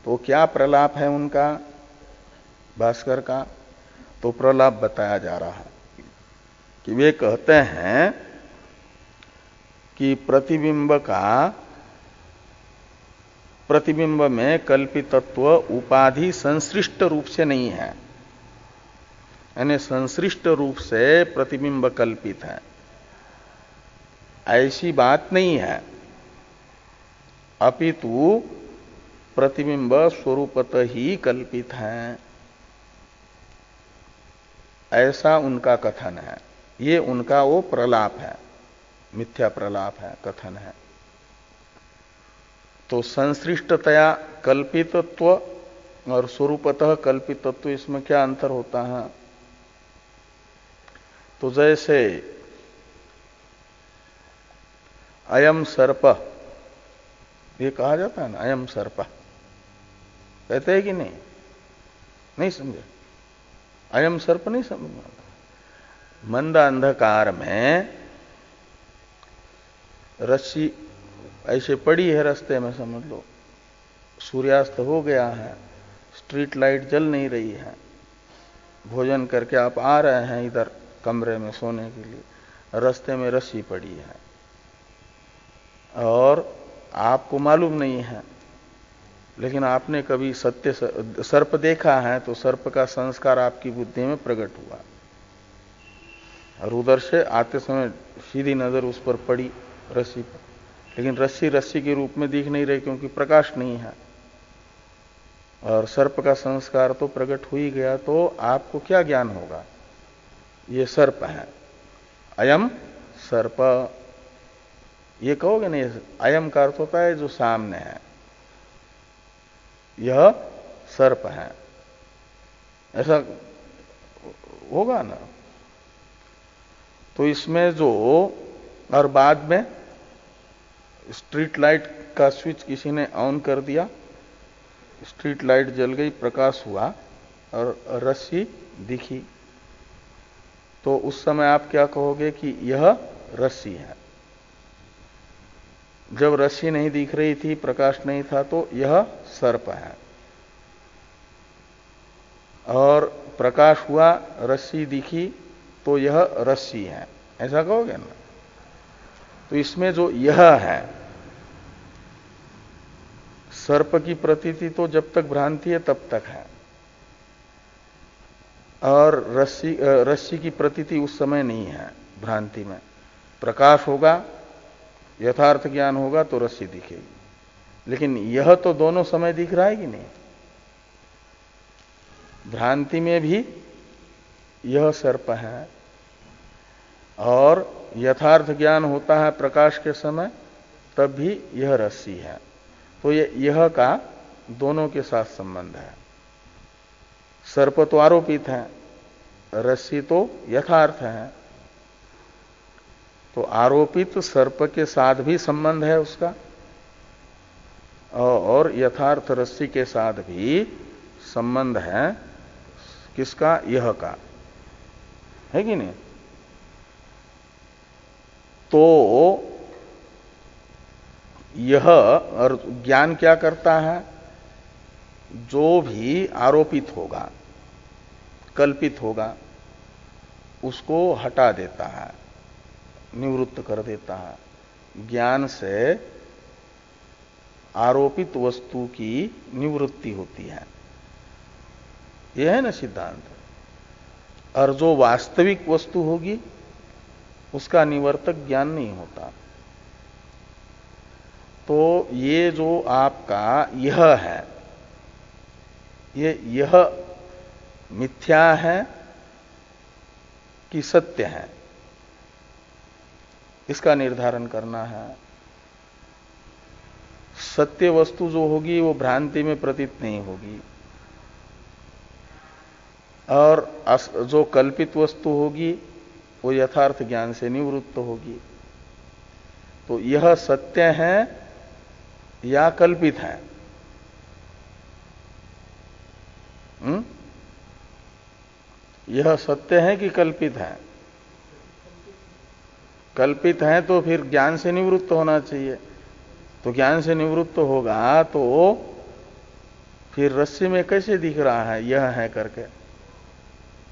तो क्या प्रलाप है उनका भास्कर का? तो प्रलाप बताया जा रहा है कि वे कहते हैं कि प्रतिबिंब में कल्पितत्व उपाधि संसृष्ट रूप से नहीं है, यानी संसृष्ट रूप से प्रतिबिंब कल्पित है, ऐसी बात नहीं है। अपितु प्रतिबिंब स्वरूपतः ही कल्पित है, ऐसा उनका कथन है। ये उनका वो प्रलाप है, मिथ्या प्रलाप है, कथन है। तो संसृष्टतया कल्पितत्व और स्वरूपतः कल्पितत्व, इसमें क्या अंतर होता है? तो जैसे अयम सर्प, ये कहा जाता है ना, अयम सर्प कहते हैं कि नहीं? नहीं समझे? अयम सर्प नहीं समझ में आता। मंद अंधकार में रस्सी ऐसे पड़ी है रास्ते में, समझ लो सूर्यास्त हो गया है, स्ट्रीट लाइट जल नहीं रही है, भोजन करके आप आ रहे हैं इधर कमरे में सोने के लिए, रास्ते में रस्सी पड़ी है और आपको मालूम नहीं है, लेकिन आपने कभी सत्य सर्प देखा है तो सर्प का संस्कार आपकी बुद्धि में प्रकट हुआ और उधर से आते समय सीधी नजर उस पर पड़ी रस्सी पर, लेकिन रस्सी के रूप में दिख नहीं रही क्योंकि प्रकाश नहीं है और सर्प का संस्कार तो प्रकट हो ही गया, तो आपको क्या ज्ञान होगा? ये सर्प है, अयम सर्प। ये कहोगे नहीं, अयम का अर्थ होता है जो सामने है, यह सर्प है, ऐसा होगा ना? तो इसमें जो, और बाद में स्ट्रीट लाइट का स्विच किसी ने ऑन कर दिया, स्ट्रीट लाइट जल गई, प्रकाश हुआ और रस्सी दिखी, तो उस समय आप क्या कहोगे कि यह रस्सी है, जब रस्सी नहीं दिख रही थी, प्रकाश नहीं था, तो यह सर्प है। और प्रकाश हुआ, रस्सी दिखी, तो यह रस्सी है, ऐसा कहोगे ना। तो इसमें जो यह है, सर्प की प्रतीति तो जब तक भ्रांति है तब तक है, और रस्सी की प्रतीति उस समय नहीं है भ्रांति में। प्रकाश होगा, यथार्थ ज्ञान होगा तो रस्सी दिखेगी, लेकिन यह तो दोनों समय दिख रहा है कि नहीं। भ्रांति में भी यह सर्प है, और यथार्थ ज्ञान होता है प्रकाश के समय, तब भी यह रस्सी है। तो यह का दोनों के साथ संबंध है। सर्प तो आरोपित है, रस्सी तो यथार्थ है। तो आरोपित सर्प के साथ भी संबंध है उसका, और यथार्थ रस्सी के साथ भी संबंध है। किसका? यह का, है कि नहीं। तो यह और ज्ञान क्या करता है? जो भी आरोपित होगा, कल्पित होगा, उसको हटा देता है, निवृत्त कर देता है। ज्ञान से आरोपित वस्तु की निवृत्ति होती है, यह है ना सिद्धांत। और जो वास्तविक वस्तु होगी उसका निवर्तक ज्ञान नहीं होता। तो ये जो आपका यह है, यह मिथ्या है कि सत्य है, इसका निर्धारण करना है। सत्य वस्तु जो होगी वो भ्रांति में प्रतीत नहीं होगी, और जो कल्पित वस्तु होगी वो यथार्थ ज्ञान से निवृत्त होगी। तो यह सत्य है या कल्पित है? यह सत्य है कि कल्पित है? कल्पित है तो फिर ज्ञान से निवृत्त होना चाहिए। तो ज्ञान से निवृत्त होगा तो फिर रस्सी में कैसे दिख रहा है यह है करके?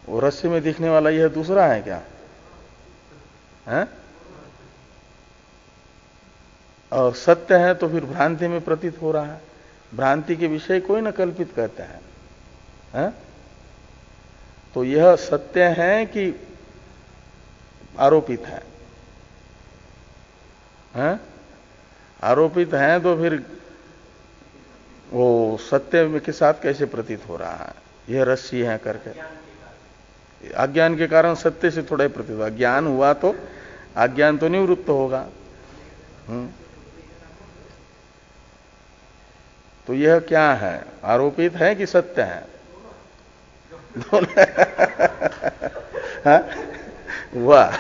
वो रस्सी में दिखने वाला यह दूसरा है क्या है? और सत्य है तो फिर भ्रांति में प्रतीत हो रहा है। भ्रांति के विषय कोई न कल्पित कहते हैं। तो यह सत्य है कि आरोपित है? आरोपित है तो फिर वो सत्य के साथ कैसे प्रतीत हो रहा है यह रस्सी है करके? अज्ञान के कारण सत्य से थोड़ा ही प्रतीत हुआ। ज्ञान हुआ तो अज्ञान तो निवृत्त होगा। तो यह क्या है? आरोपित है कि सत्य है? वाह,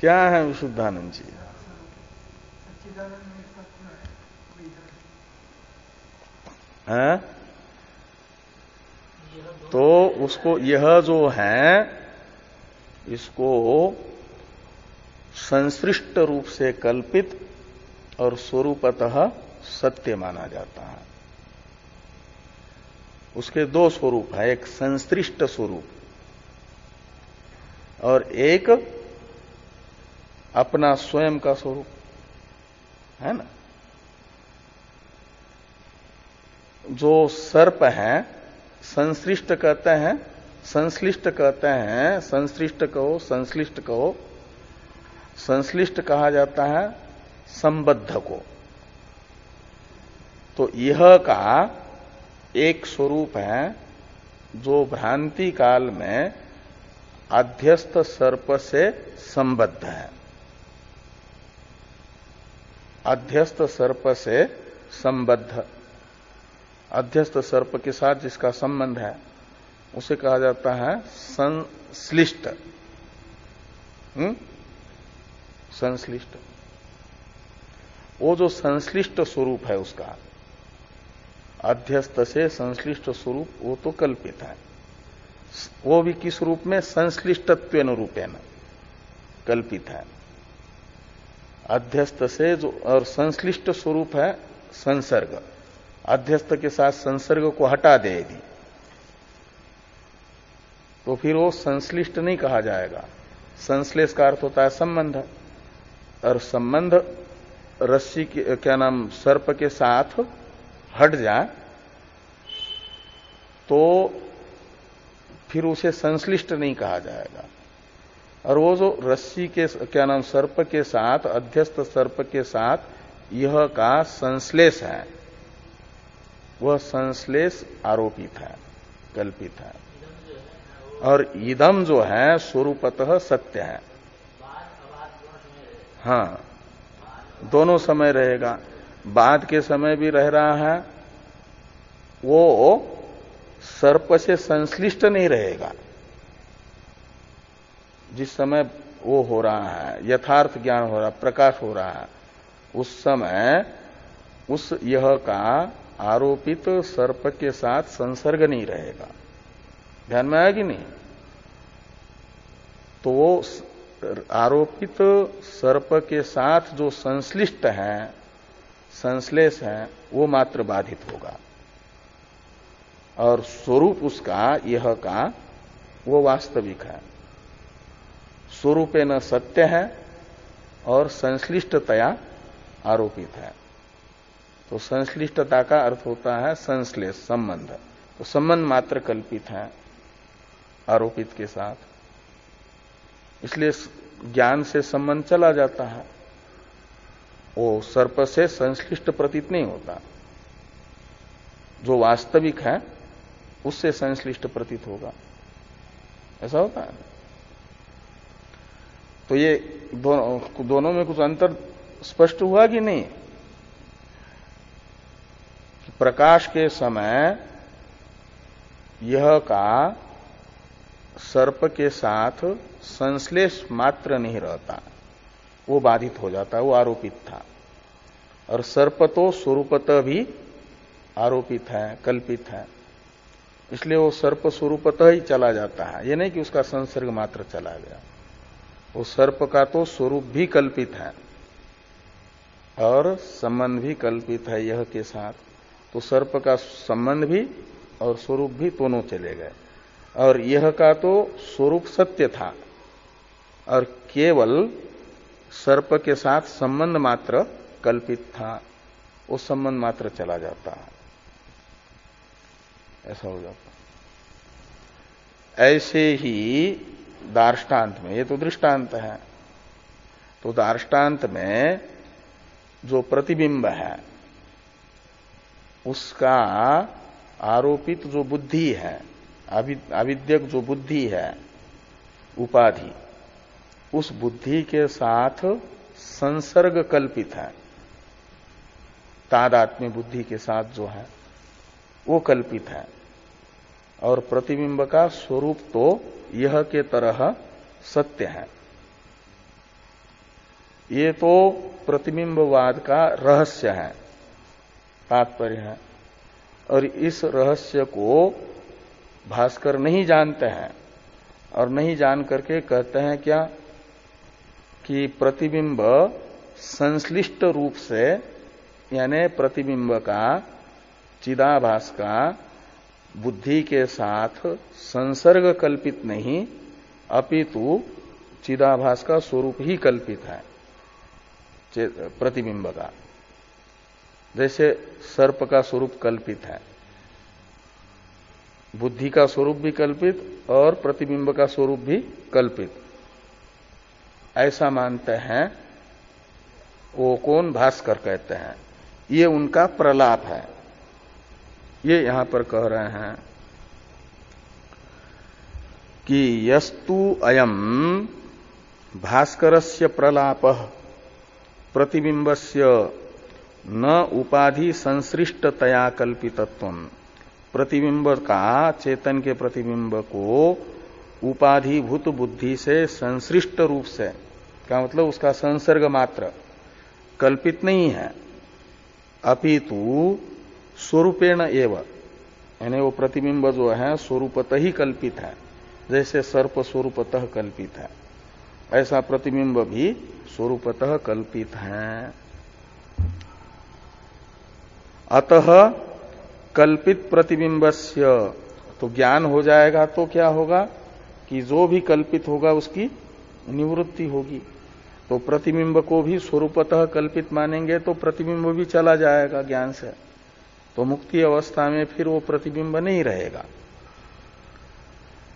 क्या है विशुद्धानंद जी? तो उसको यह जो है, इसको संसृष्ट रूप से कल्पित और स्वरूपतः सत्य माना जाता है। उसके दो स्वरूप है, एक संसृष्ट स्वरूप और एक अपना स्वयं का स्वरूप, है ना। जो सर्प है, संसृष्ट कहते हैं, संश्लिष्ट कहते हैं, संसृष्ट कहो, संश्लिष्ट कहो। संश्लिष्ट कहा जाता है संबद्ध को। तो यह का एक स्वरूप है जो भ्रांति काल में अध्यस्त सर्प से संबद्ध है। अध्यस्त सर्प से संबद्ध, अध्यस्त सर्प के साथ जिसका संबंध है उसे कहा जाता है संश्लिष्ट। संश्लिष्ट, वो जो संश्लिष्ट स्वरूप है उसका, अध्यस्त से संश्लिष्ट स्वरूप, वो तो कल्पित है। वो भी किस रूप में? संश्लिष्टत्वेन रूपेण, कल्पित है। अध्यस्त से जो और संश्लिष्ट स्वरूप है संसर्ग, अध्यस्त के साथ संसर्ग को हटा दे यदि तो फिर वो संश्लिष्ट नहीं कहा जाएगा। संश्लेष का अर्थ होता है संबंध, और संबंध रस्सी के क्या नाम सर्प के साथ हट जाए तो फिर उसे संश्लिष्ट नहीं कहा जाएगा। और वो जो रस्सी के क्या नाम सर्प के साथ, अध्यस्त सर्प के साथ यह का संश्लेष है, वह संश्लेष आरोपित है, कल्पित है। और इदम जो है स्वरूपतः सत्य है। हाँ, दोनों समय रहेगा। बाद के समय भी रह रहा है, वो सर्प से संश्लिष्ट नहीं रहेगा। जिस समय वो हो रहा है, यथार्थ ज्ञान हो रहा, प्रकाश हो रहा है, उस समय उस यह का आरोपित सर्प के साथ संसर्ग नहीं रहेगा। ध्यान में आया कि नहीं? तो वो आरोपित सर्प के साथ जो संश्लिष्ट है, संश्लेष है, वो मात्र बाधित होगा। और स्वरूप उसका यह का वो वास्तविक है, स्वरूपे न सत्य है और संश्लिष्टतया आरोपित है। तो संश्लिष्टता का अर्थ होता है संश्लेष, संबंध। तो संबंध मात्र कल्पित है आरोपित के साथ, इसलिए ज्ञान से संबंध चला जाता है, वो सर्प से संश्लिष्ट प्रतीत नहीं होता। जो वास्तविक है उससे संश्लिष्ट प्रतीत होगा, ऐसा होता है। तो ये दोनों में कुछ अंतर स्पष्ट हुआ कि नहीं? कि प्रकाश के समय यह का सर्प के साथ संश्लेष मात्र नहीं रहता, वो बाधित हो जाता है, वो आरोपित था। और सर्प तो स्वरूपतः भी आरोपित है, कल्पित है, इसलिए वो सर्प स्वरूपतः ही चला जाता है। ये नहीं कि उसका संसर्ग मात्र चला गया। वो सर्प का तो स्वरूप भी कल्पित है और संबंध भी कल्पित है यह के साथ। तो सर्प का संबंध भी और स्वरूप भी दोनों चले गए। और यह का तो स्वरूप सत्य था और केवल सर्प के साथ संबंध मात्र कल्पित था, वो संबंध मात्र चला जाता है, ऐसा हो जाता। ऐसे ही दार्ष्टान्त में, ये तो दृष्टांत है, तो दार्ष्टान्त में जो प्रतिबिंब है उसका आरोपित जो बुद्धि है, अविद्यक जो बुद्धि है, उपाधि, उस बुद्धि के साथ संसर्ग कल्पित है। तादात्म्य बुद्धि के साथ जो है वो कल्पित है। और प्रतिबिंब का स्वरूप तो यह के तरह सत्य है। ये तो प्रतिबिंबवाद का रहस्य है, तात्पर्य है। और इस रहस्य को भास्कर नहीं जानते हैं, और नहीं जान करके कहते हैं क्या कि प्रतिबिंब संश्लिष्ट रूप से, यानी प्रतिबिंब का, चिदाभास का बुद्धि के साथ संसर्ग कल्पित नहीं, अपितु चिदाभास का स्वरूप ही कल्पित है प्रतिबिंब का। जैसे सर्प का स्वरूप कल्पित है, बुद्धि का स्वरूप भी कल्पित और प्रतिबिंब का स्वरूप भी कल्पित, ऐसा मानते हैं। वो कौन? भास्कर कहते हैं। ये उनका प्रलाप है। ये यहां पर कह रहे हैं कि यस्तु अयम भास्करस्य प्रलापः प्रतिबिंबस्य न उपाधि संसृष्टतया कल्पितत्वम्। प्रतिबिंब का, चेतन के प्रतिबिंब को उपाधिभूत बुद्धि से संसृष्ट रूप से, क्या मतलब उसका संसर्ग मात्र कल्पित नहीं है, अपितु स्वरूपेण एव, यानी वो प्रतिबिंब जो है स्वरूपतः ही कल्पित है, जैसे सर्प स्वरूपतः कल्पित है। ऐसा प्रतिबिंब भी स्वरूपतः कल्पित है। अतः कल्पित प्रतिबिंबस्य, तो ज्ञान हो जाएगा तो क्या होगा कि जो भी कल्पित होगा उसकी निवृत्ति होगी। तो प्रतिबिंब को भी स्वरूपतः कल्पित मानेंगे तो प्रतिबिंब भी चला जाएगा ज्ञान से, तो मुक्ति अवस्था में फिर वो प्रतिबिंब नहीं रहेगा।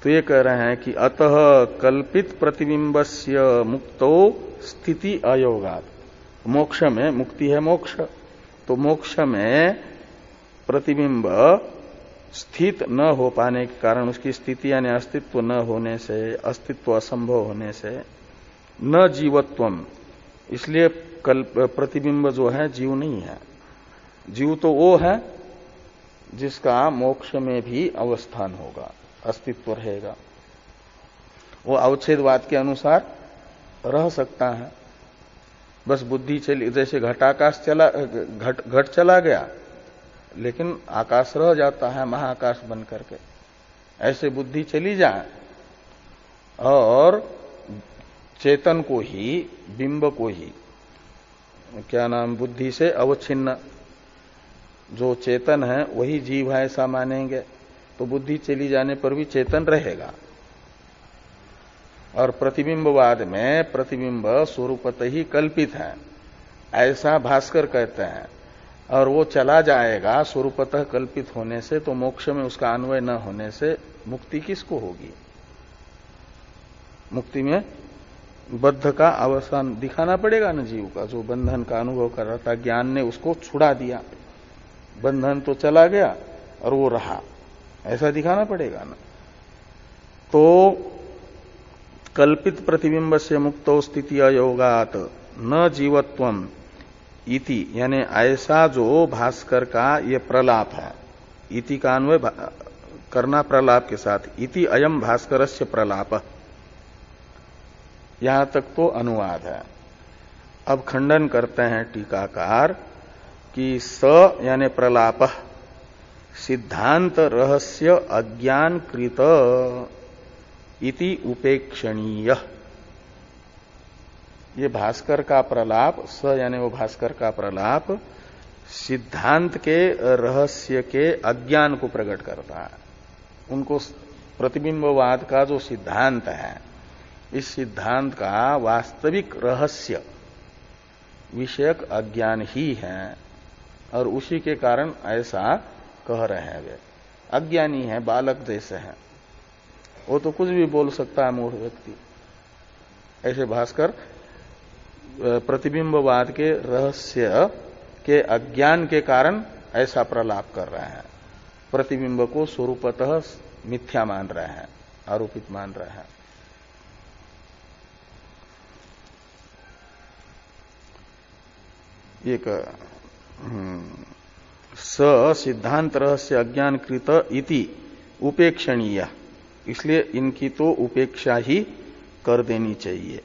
तो ये कह रहे हैं कि अतः कल्पित प्रतिबिंबस्य मुक्तो स्थिति अयोगात्, मोक्ष में, मुक्ति है मोक्ष, तो मोक्ष में प्रतिबिंब स्थित न हो पाने के कारण, उसकी स्थिति यानी अस्तित्व न होने से, अस्तित्व असंभव होने से, न जीवत्वम, इसलिए प्रतिबिंब जो है जीव नहीं है। जीव तो वो है जिसका मोक्ष में भी अवस्थान होगा, अस्तित्व रहेगा। वो अवच्छेदवाद के अनुसार रह सकता है, बस बुद्धि चली, जैसे घटाकाश चला, घट चला गया लेकिन आकाश रह जाता है महाआकाश बन करके, ऐसे बुद्धि चली जाए और चेतन को ही, बिंब को ही, क्या नाम, बुद्धि से अवच्छिन्न जो चेतन है वही जीव है ऐसा मानेंगे तो बुद्धि चली जाने पर भी चेतन रहेगा। और प्रतिबिंबवाद में प्रतिबिंब स्वरूपतः ही कल्पित है ऐसा भास्कर कहते हैं, और वो चला जाएगा स्वरूपतः कल्पित होने से, तो मोक्ष में उसका अन्वय न होने से मुक्ति किसको होगी? मुक्ति में बद्ध का अवसान दिखाना पड़ेगा न जीव का, जो बंधन का अनुभव कर रहा था, ज्ञान ने उसको छुड़ा दिया, बंधन तो चला गया और वो रहा, ऐसा दिखाना पड़ेगा ना। तो कल्पित प्रतिबिंब से मुक्तो स्थिति अयोगात न जीवत्वम इति, यानी ऐसा जो भास्कर का ये प्रलाप है, इति का अन्वय करना प्रलाप के साथ, इति अयम भास्करस्य प्रलाप, यहां तक तो अनुवाद है। अब खंडन करते हैं टीकाकार कि स यानी प्रलाप सिद्धांत रहस्य अज्ञान कृत इति उपेक्षणीय, ये भास्कर का प्रलाप, स यानी वो भास्कर का प्रलाप सिद्धांत के रहस्य के अज्ञान को प्रकट करता है। उनको प्रतिबिंबवाद का जो सिद्धांत है, इस सिद्धांत का वास्तविक रहस्य विषयक अज्ञान ही है, और उसी के कारण ऐसा कह रहे हैं। वे अज्ञानी है, बालक जैसे हैं, वो तो कुछ भी बोल सकता है मूढ़ व्यक्ति। ऐसे भास्कर प्रतिबिंबवाद के रहस्य के अज्ञान के कारण ऐसा प्रलाप कर रहे हैं, प्रतिबिंब को स्वरूपतः मिथ्या मान रहे हैं, आरोपित मान रहे हैं। एक स सिद्धांत रहस्य अज्ञान कृत इति उपेक्षणीय, इसलिए इनकी तो उपेक्षा ही कर देनी चाहिए,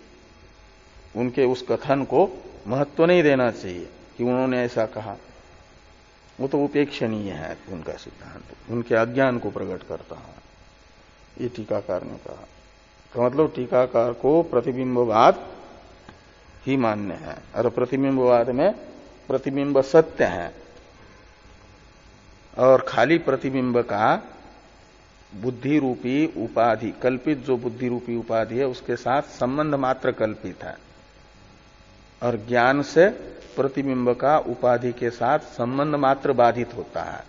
उनके उस कथन को महत्व नहीं देना चाहिए कि उन्होंने ऐसा कहा, वो तो उपेक्षणीय है उनका सिद्धांत, उनके अज्ञान को प्रकट करता है, ये टीकाकार ने कहा। तो मतलब टीकाकार को प्रतिबिंबवाद ही मान्य है, और प्रतिबिंबवाद में प्रतिबिंब सत्य है, और खाली प्रतिबिंब का बुद्धि रूपी उपाधि, कल्पित जो बुद्धि रूपी उपाधि है उसके साथ संबंध मात्र कल्पित है, और ज्ञान से प्रतिबिंब का उपाधि के साथ संबंध मात्र बाधित होता है।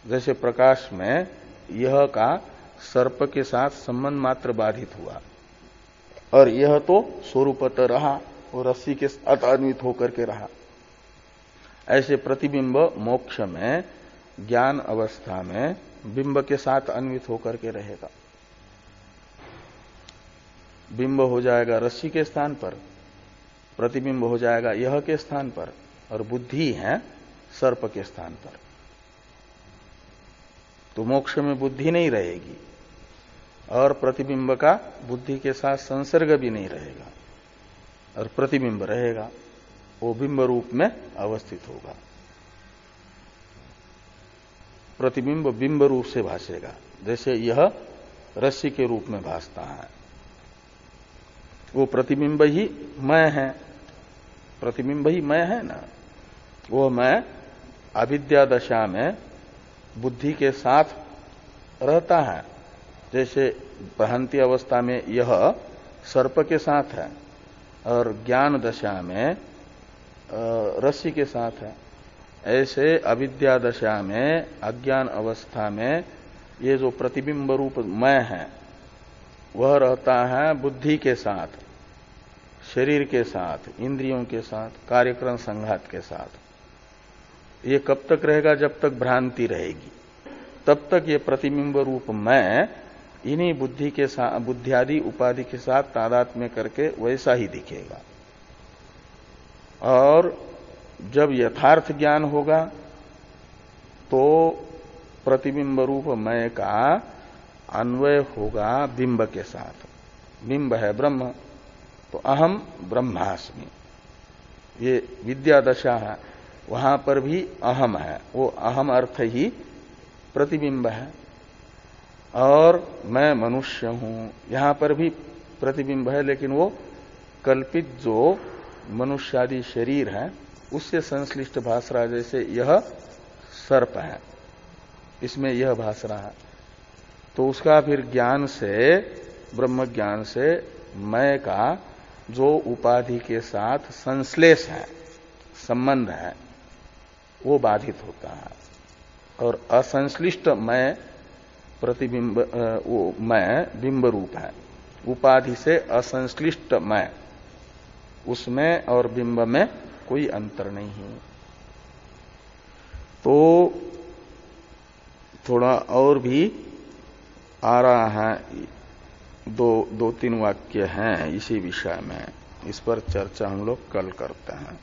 जैसे प्रकाश में यह का सर्प के साथ संबंध मात्र बाधित हुआ, और यह तो स्वरूपतः रहा, वो रस्सी के साथ अन्वित होकर के रहा। ऐसे प्रतिबिंब मोक्ष में ज्ञान अवस्था में बिंब के साथ अन्वित होकर के रहेगा, बिंब हो जाएगा रस्सी के स्थान पर, प्रतिबिंब हो जाएगा यह के स्थान पर, और बुद्धि है सर्प के स्थान पर। तो मोक्ष में बुद्धि नहीं रहेगी, और प्रतिबिंब का बुद्धि के साथ संसर्ग भी नहीं रहेगा, और प्रतिबिंब रहेगा, वो बिंब रूप में अवस्थित होगा। प्रतिबिंब बिंब रूप से भासेगा, जैसे यह रस्सी के रूप में भासता है। वो प्रतिबिंब ही मैं है, प्रतिबिंब ही मैं है ना। वो मैं अविद्या दशा में बुद्धि के साथ रहता है, जैसे भ्रांति अवस्था में यह सर्प के साथ है और ज्ञान दशा में रस्सी के साथ है, ऐसे अविद्या दशा में अज्ञान अवस्था में ये जो प्रतिबिंब रूप मैं है वह रहता है बुद्धि के साथ, शरीर के साथ, इंद्रियों के साथ, कार्यक्रम संघात के साथ। ये कब तक रहेगा? जब तक भ्रांति रहेगी, तब तक ये प्रतिबिंब रूप मैं इन्हीं बुद्धि के साथ, बुद्धियादि उपाधि के साथ तादात्म्य करके वैसा ही दिखेगा। और जब यथार्थ ज्ञान होगा तो प्रतिबिंब रूप मैं का अन्वय होगा बिंब के साथ। बिंब है ब्रह्म, तो अहम ब्रह्मास्मि, ये विद्या दशा है, वहां पर भी अहम है, वो अहम अर्थ ही प्रतिबिंब है। और मैं मनुष्य हूं, यहां पर भी प्रतिबिंब है, लेकिन वो कल्पित जो मनुष्यादि शरीर है उससे संश्लिष्ट भास रहा, जैसे यह सर्प है, इसमें यह भास रहा है। तो उसका फिर ज्ञान से, ब्रह्म ज्ञान से मैं का जो उपाधि के साथ संश्लेष है, संबंध है, वो बाधित होता है। और असंश्लिष्ट मैं प्रतिबिंब, वो मैं बिंब रूप है, उपाधि से असंश्लिष्ट मैं, उसमें और बिंब में कोई अंतर नहीं है। तो थोड़ा और भी आ रहा है, दो तीन वाक्य हैं इसी विषय में, इस पर चर्चा हम लोग कल करते हैं।